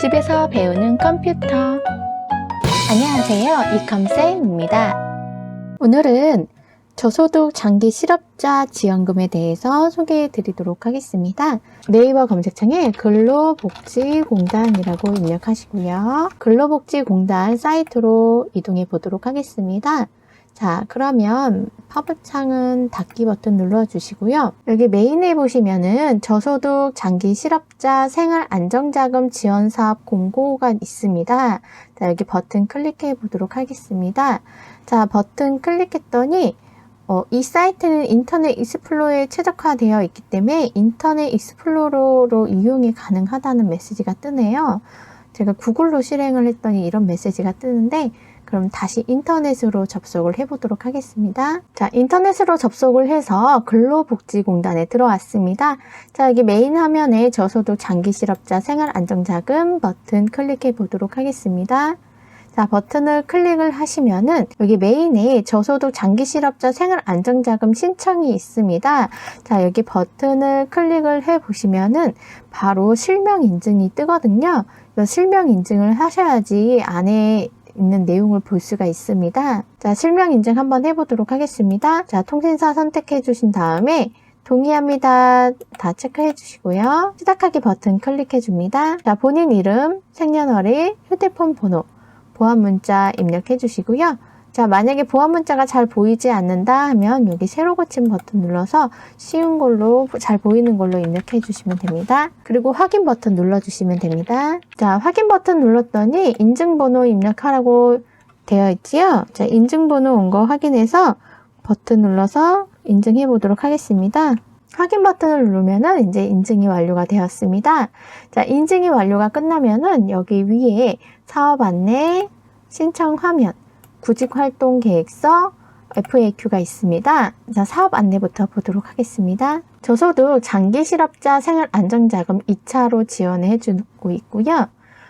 집에서 배우는 컴퓨터. 안녕하세요, 이컴쌤입니다. 오늘은 저소득 장기 실업자 지원금에 대해서 소개해 드리도록 하겠습니다. 네이버 검색창에 근로복지공단이라고 입력하시고요. 근로복지공단 사이트로 이동해 보도록 하겠습니다. 자, 그러면 팝업창은 닫기 버튼 눌러주시고요. 여기 메인에 보시면은 저소득 장기 실업자 생활안정자금 지원사업 공고가 있습니다. 자, 여기 버튼 클릭해 보도록 하겠습니다. 자, 버튼 클릭했더니 이 사이트는 인터넷 익스플로러에 최적화되어 있기 때문에 인터넷 익스플로러로 이용이 가능하다는 메시지가 뜨네요. 제가 구글로 실행을 했더니 이런 메시지가 뜨는데, 그럼 다시 인터넷으로 접속을 해보도록 하겠습니다. 자, 인터넷으로 접속을 해서 근로복지공단에 들어왔습니다. 자, 여기 메인 화면에 저소득 장기 실업자 생활안정자금 버튼 클릭해 보도록 하겠습니다. 자, 버튼을 클릭을 하시면은 여기 메인에 저소득 장기 실업자 생활안정자금 신청이 있습니다. 자, 여기 버튼을 클릭을 해 보시면은 바로 실명 인증이 뜨거든요. 실명 인증을 하셔야지 안에 있는 내용을 볼 수가 있습니다. 자, 실명 인증 한번 해보도록 하겠습니다. 자, 통신사 선택해 주신 다음에 동의합니다. 다 체크해 주시고요. 시작하기 버튼 클릭해 줍니다. 자, 본인 이름, 생년월일, 휴대폰 번호, 보안 문자 입력해 주시고요. 자, 만약에 보안 문자가 잘 보이지 않는다 하면 여기 새로 고침 버튼 눌러서 쉬운 걸로, 잘 보이는 걸로 입력해 주시면 됩니다. 그리고 확인 버튼 눌러주시면 됩니다. 자, 확인 버튼 눌렀더니 인증번호 입력하라고 되어 있지요. 자, 인증번호 온 거 확인해서 버튼 눌러서 인증해 보도록 하겠습니다. 확인 버튼을 누르면은 이제 인증이 완료가 되었습니다. 자, 인증이 완료가 끝나면은 여기 위에 사업 안내, 신청 화면, 구직활동 계획서, FAQ가 있습니다. 자, 사업 안내부터 보도록 하겠습니다. 저소득 장기 실업자 생활안정자금 2차로 지원해 주고 있고요.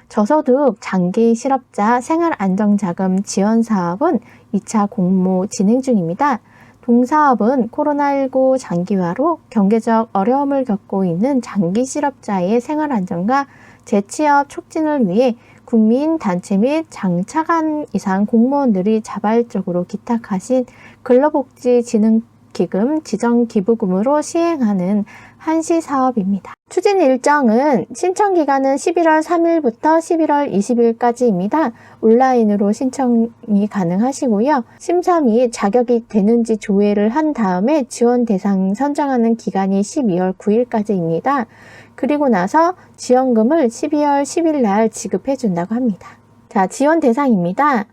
저소득 장기 실업자 생활안정자금 지원 사업은 2차 공모 진행 중입니다. 동사업은 코로나19 장기화로 경제적 어려움을 겪고 있는 장기 실업자의 생활안정과 재취업 촉진을 위해 국민, 단체 및 장차관 이상 공무원들이 자발적으로 기탁하신 근로복지진흥기금 지정기부금으로 시행하는 한시 사업입니다. 추진 일정은 신청 기간은 11월 3일부터 11월 20일까지입니다. 온라인으로 신청이 가능하시고요. 심사 및 자격이 되는지 조회를 한 다음에 지원 대상 선정하는 기간이 12월 9일까지입니다. 그리고 나서 지원금을 12월 10일 날 지급해 준다고 합니다. 자, 지원 대상입니다.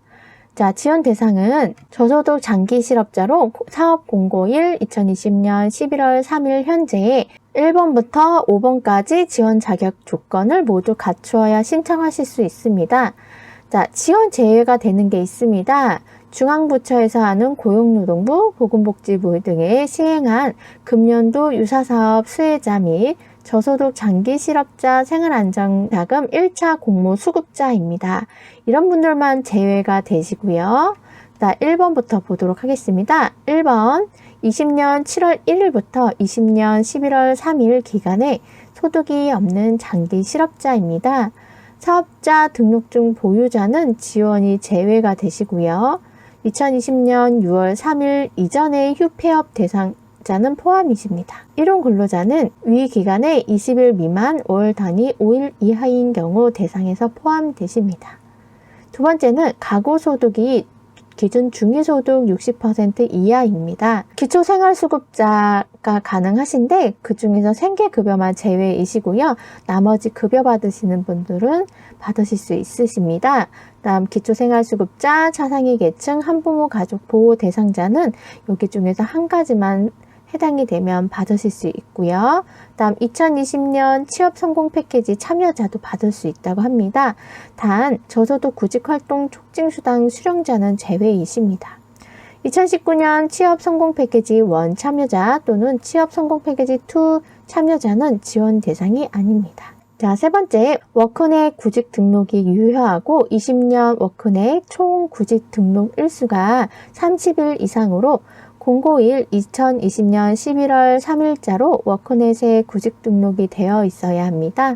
자, 지원 대상은 저소득 장기 실업자로 사업 공고일 2020년 11월 3일 현재 1번부터 5번까지 지원 자격 조건을 모두 갖추어야 신청하실 수 있습니다. 자, 지원 제외가 되는 게 있습니다. 중앙부처에서 하는 고용노동부, 보건복지부 등에 시행한 금년도 유사사업 수혜자 및 저소득 장기 실업자 생활안정자금 1차 공모 수급자입니다. 이런 분들만 제외가 되시고요. 자, 1번부터 보도록 하겠습니다. 1번, 20년 7월 1일부터 20년 11월 3일 기간에 소득이 없는 장기 실업자입니다. 사업자 등록증 보유자는 지원이 제외가 되시고요. 2020년 6월 3일 이전의 휴폐업 대상자는 포함이십니다. 일용 근로자는 위 기간에 20일 미만 5월 단위 5일 이하인 경우 대상에서 포함되십니다. 두 번째는 가구소득이 기준 중위소득 60% 이하입니다. 기초생활수급자가 가능하신데 그 중에서 생계급여만 제외이시고요. 나머지 급여 받으시는 분들은 받으실 수 있으십니다. 다음 기초생활수급자, 차상위 계층, 한부모 가족 보호 대상자는 여기 중에서 한 가지만 해당이 되면 받으실 수 있고요. 다음 2020년 취업 성공 패키지 참여자도 받을 수 있다고 합니다. 단 저소득 구직활동 촉진수당 수령자는 제외이십니다. 2019년 취업 성공 패키지 1 참여자 또는 취업 성공 패키지 2 참여자는 지원 대상이 아닙니다. 자, 세 번째, 워크넷 구직 등록이 유효하고 20년 워크넷 총 구직 등록 일수가 30일 이상으로 공고일 2020년 11월 3일자로 워크넷에 구직 등록이 되어 있어야 합니다.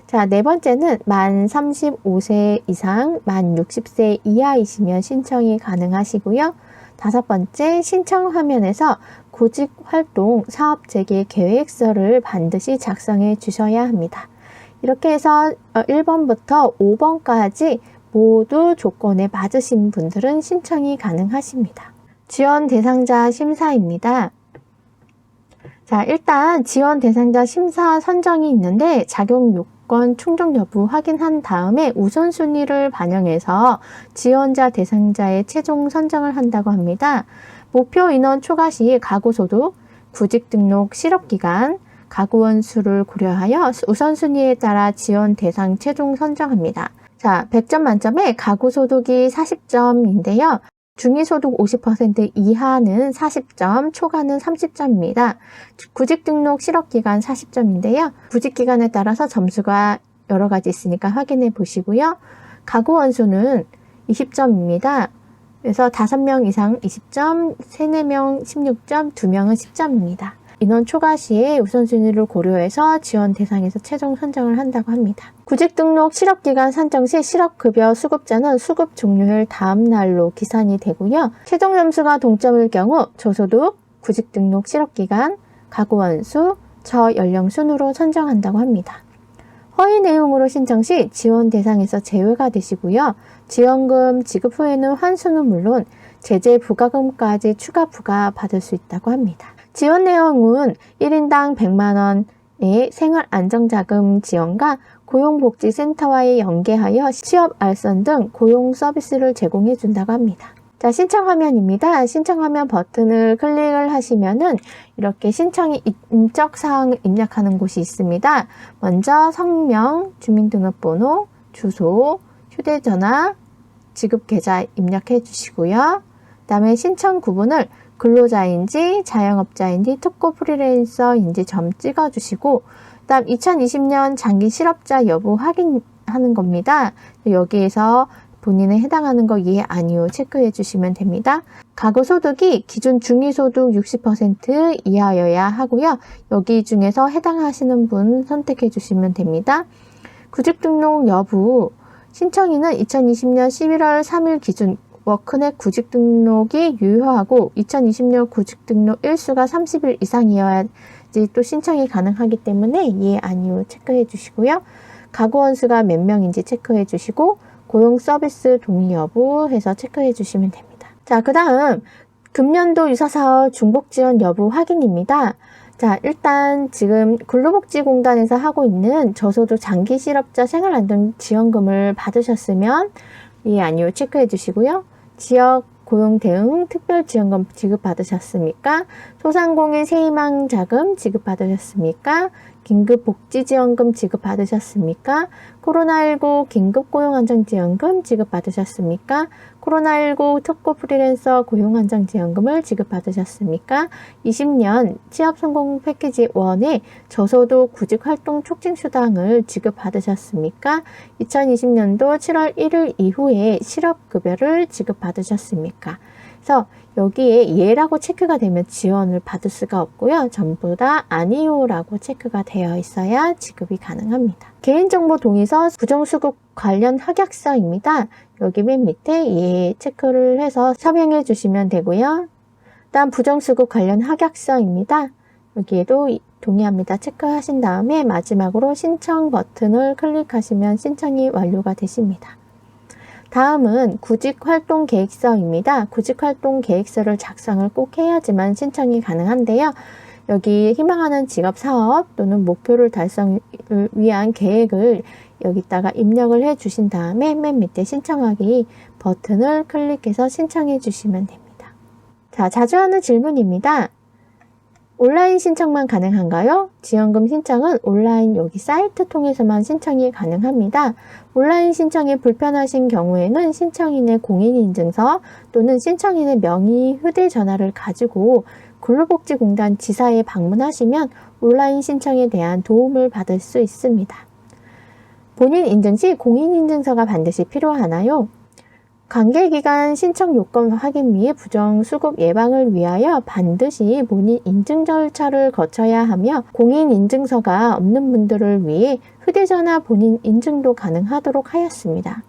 자, 네 번째는 만 35세 이상, 만 60세 이하이시면 신청이 가능하시고요. 다섯 번째, 신청 화면에서 구직활동 사업재개 계획서를 반드시 작성해 주셔야 합니다. 이렇게 해서 1번부터 5번까지 모두 조건에 맞으신 분들은 신청이 가능하십니다. 지원 대상자 심사입니다. 자, 일단 지원 대상자 심사 선정이 있는데 자격 요건 충족 여부 확인한 다음에 우선순위를 반영해서 지원자 대상자의 최종 선정을 한다고 합니다. 목표 인원 초과 시 가구소득, 구직등록 실업기간, 가구원 수를 고려하여 우선순위에 따라 지원 대상 최종 선정합니다. 자, 100점 만점에 가구소득이 40점인데요. 중위소득 50% 이하는 40점, 초과는 30점입니다. 구직등록 실업기간 40점인데요. 구직기간에 따라서 점수가 여러 가지 있으니까 확인해 보시고요. 가구원 수는 20점입니다. 그래서 5명 이상 20점, 3, 4명 16점, 2명은 10점입니다. 인원 초과 시에 우선순위를 고려해서 지원 대상에서 최종 선정을 한다고 합니다. 구직등록 실업기간 선정 시 실업급여 수급자는 수급 종료일 다음 날로 기산이 되고요. 최종 점수가 동점일 경우 저소득, 구직등록 실업기간, 가구원수, 저연령 순으로 선정한다고 합니다. 허위 내용으로 신청 시 지원 대상에서 제외가 되시고요. 지원금 지급 후에는 환수는 물론 제재 부과금까지 추가 부과 받을 수 있다고 합니다. 지원 내용은 1인당 100만원의 생활안정자금 지원과 고용복지센터와의 연계하여 취업 알선 등 고용 서비스를 제공해 준다고 합니다. 자, 신청 화면입니다. 신청 화면 버튼을 클릭을 하시면은 이렇게 신청의 인적사항을 입력하는 곳이 있습니다. 먼저 성명, 주민등록번호, 주소, 휴대전화, 지급계좌 입력해 주시고요. 그 다음에 신청 구분을 근로자인지 자영업자인지 특고 프리랜서인지 점 찍어주시고 그 다음 2020년 장기 실업자 여부 확인하는 겁니다. 여기에서 본인에 해당하는 거 예, 아니요 체크해 주시면 됩니다. 가구소득이 기준 중위소득 60% 이하여야 하고요. 여기 중에서 해당하시는 분 선택해 주시면 됩니다. 구직등록 여부 신청인은 2020년 11월 3일 기준 워크넷 구직등록이 유효하고 2020년 구직등록 일수가 30일 이상이어야지 또 신청이 가능하기 때문에 예, 아니요 체크해 주시고요. 가구원 수가 몇 명인지 체크해 주시고 고용 서비스 동의 여부 해서 체크해 주시면 됩니다. 자, 그 다음 금년도 유사사업 중복 지원 여부 확인입니다. 자, 일단 지금 근로복지공단에서 하고 있는 저소득 장기 실업자 생활안정 지원금을 받으셨으면 예, 아니요 체크해 주시고요. 지역 고용 대응 특별지원금 지급받으셨습니까? 소상공인 새희망 자금 지급받으셨습니까? 긴급복지지원금 지급받으셨습니까? 코로나19 긴급고용안정지원금 지급받으셨습니까? 코로나19 특고 프리랜서 고용안정지원금을 지급받으셨습니까? 20년 취업성공 패키지 1의 저소득 구직활동 촉진수당을 지급받으셨습니까? 2020년도 7월 1일 이후에 실업급여를 지급받으셨습니까? 그래서 여기에 예라고 체크가 되면 지원을 받을 수가 없고요. 전부 다 아니요라고 체크가 되어 있어야 지급이 가능합니다. 개인정보 동의서 부정수급 관련 확약서입니다. 여기 맨 밑에 예 체크를 해서 서명해 주시면 되고요. 다음 부정수급 관련 확약서입니다. 여기에도 동의합니다. 체크하신 다음에 마지막으로 신청 버튼을 클릭하시면 신청이 완료가 되십니다. 다음은 구직활동계획서입니다. 구직활동계획서를 작성을 꼭 해야지만 신청이 가능한데요. 여기 희망하는 직업사업 또는 목표를 달성을 위한 계획을 여기다가 입력을 해 주신 다음에 맨 밑에 신청하기 버튼을 클릭해서 신청해 주시면 됩니다. 자, 자주 하는 질문입니다. 온라인 신청만 가능한가요? 지원금 신청은 온라인 여기 사이트 통해서만 신청이 가능합니다. 온라인 신청이 불편하신 경우에는 신청인의 공인인증서 또는 신청인의 명의 휴대전화를 가지고 근로복지공단 지사에 방문하시면 온라인 신청에 대한 도움을 받을 수 있습니다. 본인 인증 시 공인인증서가 반드시 필요하나요? 관계기관 신청 요건 확인 및 부정 수급 예방을 위하여 반드시 본인 인증 절차를 거쳐야 하며 공인인증서가 없는 분들을 위해 휴대전화 본인 인증도 가능하도록 하였습니다.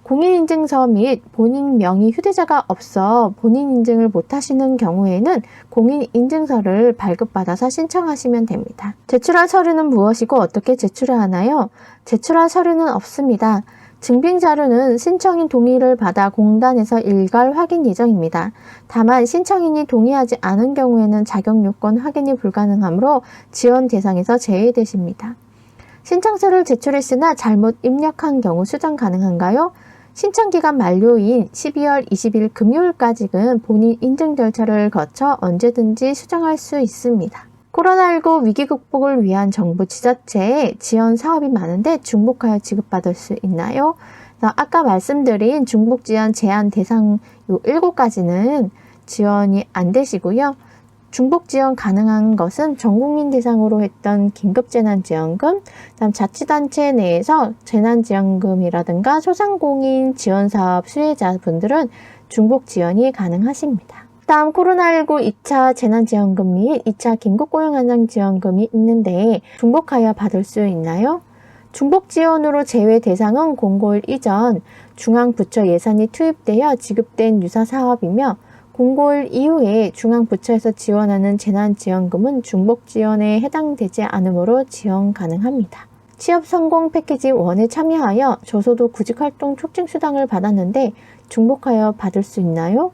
공인인증서 및 본인 명의 휴대자가 없어 본인 인증을 못하시는 경우에는 공인인증서를 발급받아서 신청하시면 됩니다. 제출할 서류는 무엇이고 어떻게 제출을 하나요? 제출할 서류는 없습니다. 증빙자료는 신청인 동의를 받아 공단에서 일괄 확인 예정입니다. 다만 신청인이 동의하지 않은 경우에는 자격요건 확인이 불가능하므로 지원 대상에서 제외되십니다. 신청서를 제출했으나 잘못 입력한 경우 수정 가능한가요? 신청기간 만료인 12월 20일 금요일까지는 본인 인증 절차를 거쳐 언제든지 수정할 수 있습니다. 코로나19 위기 극복을 위한 정부 지자체의 지원 사업이 많은데 중복하여 지급받을 수 있나요? 아까 말씀드린 중복 지원 제한 대상 요 7가지는 지원이 안 되시고요. 중복 지원 가능한 것은 전국민 대상으로 했던 긴급재난지원금, 그다음 자치단체 내에서 재난지원금이라든가 소상공인 지원사업 수혜자분들은 중복 지원이 가능하십니다. 다음 코로나19 2차 재난지원금 및 2차 긴급고용안정지원금이 있는데 중복하여 받을 수 있나요? 중복 지원으로 제외 대상은 공고일 이전 중앙부처 예산이 투입되어 지급된 유사 사업이며 공고일 이후에 중앙부처에서 지원하는 재난지원금은 중복 지원에 해당되지 않으므로 지원 가능합니다. 취업 성공 패키지 1에 참여하여 저소득 구직활동 촉진수당을 받았는데 중복하여 받을 수 있나요?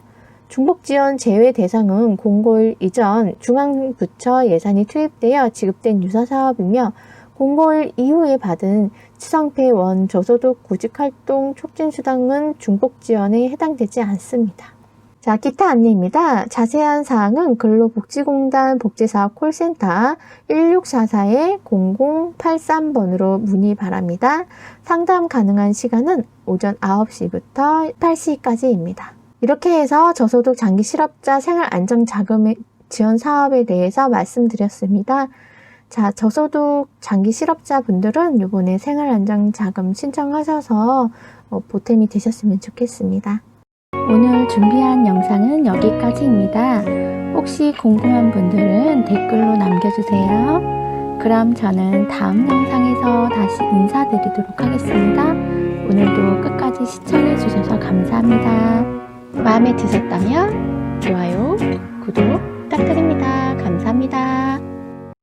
중복 지원 제외 대상은 공고일 이전 중앙부처 예산이 투입되어 지급된 유사 사업이며 공고일 이후에 받은 치성패 원 저소득 구직활동 촉진수당은 중복 지원에 해당되지 않습니다. 자, 기타 안내입니다. 자세한 사항은 근로복지공단 복지사업 콜센터 1644-0083번으로 문의 바랍니다. 상담 가능한 시간은 오전 9시부터 8시까지입니다. 이렇게 해서 저소득 장기 실업자 생활안정자금 지원 사업에 대해서 말씀드렸습니다. 자, 저소득 장기 실업자 분들은 이번에 생활안정자금 신청하셔서 보탬이 되셨으면 좋겠습니다. 오늘 준비한 영상은 여기까지입니다. 혹시 궁금한 분들은 댓글로 남겨주세요. 그럼 저는 다음 영상에서 다시 인사드리도록 하겠습니다. 오늘도 끝까지 시청해주셔서 감사합니다. 마음에 드셨다면 좋아요, 구독 부탁드립니다. 감사합니다.